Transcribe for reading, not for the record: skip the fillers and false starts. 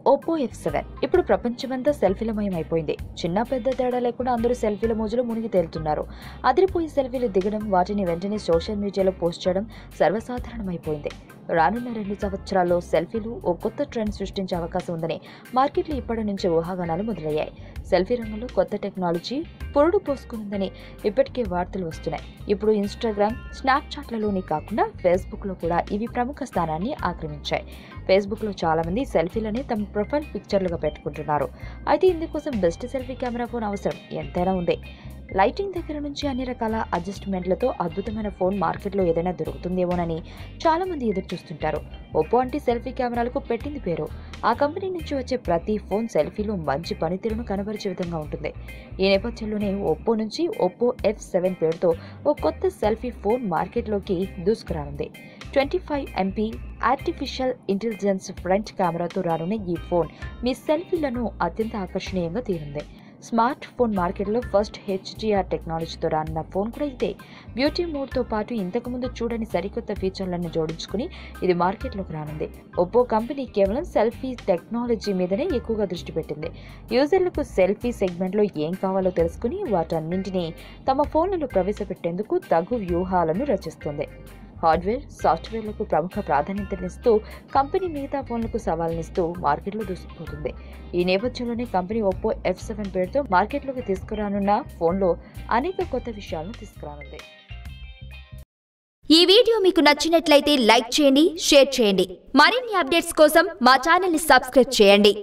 Oppo F7 ఇప్పుడు ప్రపంచమంతా సెల్ఫీలమయమైపోయింది. చిన్న పెద్ద తేడా లేకుండా అందరూ సెల్ఫీల మోజులో మునిగి తేలుతున్నారు. అదిరిపోయి సెల్ఫీలు దిగడం, వాటిని వెంటనే సోషల్ మీడియాలో పోస్ట్ చేయడం సర్వసాధారణమైపోయింది. రానున్న 2 సంవత్సరాల్లో సెల్ఫీలు ఓ కొత్త ట్రెండ్ సృష్టించే అవకాశం ఉందని మార్కెట్లో ఇప్పటి నుంచి ఊహాగానాలు మొదలయ్యాయి. సెల్ఫీ రంగంలో కొత్త టెక్నాలజీ పురుడు పోసుకుందని ఇప్పటికే వార్తలు వస్తున్నాయి. ఇప్పుడు ఇన్స్టాగ్రామ్, స్నాప్చాట్లలోనే కాకుండా ఫేస్బుక్లో కూడా ఇవి ప్రముఖ స్థానాన్ని ఆక్రమించాయి. ఫేస్బుక్లో చాలా మంది సెల్ఫీలని తమ ప్రొఫైల్ పిక్చర్లుగా పెట్టుకుంటున్నారు. అయితే ఇందుకోసం బెస్ట్ సెల్ఫీ కెమెరా ఫోన్ అవసరం ఎంతైనా ఉంది. లైటింగ్ దగ్గర నుంచి అన్ని రకాల అడ్జస్ట్మెంట్లతో అద్భుతమైన ఫోన్ మార్కెట్లో ఏదైనా దొరుకుతుందేమోనని చాలా మంది ఎదురు చూస్తుంటారు. ఒప్పో అంటే సెల్ఫీ కెమెరాలకు పెట్టింది పేరు. ఆ కంపెనీ నుంచి వచ్చే ప్రతి ఫోన్ సెల్ఫీలో మంచి పనితీరును కనబరిచే విధంగా ఉంటుంది. ఈ నేపథ్యంలోనే ఒప్పో నుంచి ఒప్పో F7 పేరుతో ఓ కొత్త సెల్ఫీ ఫోన్ మార్కెట్లోకి దూసుకురానుంది. 25 MP ఆర్టిఫిషియల్ ఇంటెలిజెన్స్ ఫ్రంట్ కెమెరాతో రానున్న ఈ ఫోన్ మీ సెల్ఫీలను అత్యంత ఆకర్షణీయంగా తీరుంది. స్మార్ట్ ఫోన్ మార్కెట్లో ఫస్ట్ HDR టెక్నాలజీతో రానున్న ఫోన్ కూడా ఇదే. బ్యూటీ మోడ్తో పాటు ఇంతకుముందు చూడని సరికొత్త ఫీచర్లను జోడించుకుని ఇది మార్కెట్లోకి రానుంది. ఒప్పో కంపెనీ కేవలం సెల్ఫీ టెక్నాలజీ మీదనే ఎక్కువగా దృష్టి పెట్టింది. యూజర్లకు సెల్ఫీ సెగ్మెంట్లో ఏం కావాలో తెలుసుకుని వాటన్నింటినీ తమ ఫోన్లలో ప్రవేశపెట్టేందుకు తగు వ్యూహాలను రచిస్తుంది. హార్డ్వేర్, సాఫ్ట్వేర్లకు ప్రముఖ ప్రాధాన్యతనిస్తూ కంపెనీ మిగతా ఫోన్లకు సవాల్నిస్తూ మార్కెట్లో దూసుకుపోతుంది. ఈ నేపథ్యంలోనే కంపెనీ ఒప్పో F7 పేరుతో మార్కెట్లోకి తీసుకురానున్న ఫోన్లో అనేక కొత్త విషయాలను తీసుకురానుంది. ఈ వీడియో మీకు నచ్చినట్లయితే లైక్ చేయండి, షేర్ చేయండి. మరిన్ని అప్డేట్స్ కోసం మా ఛానల్ని సబ్స్క్రైబ్ చేయండి.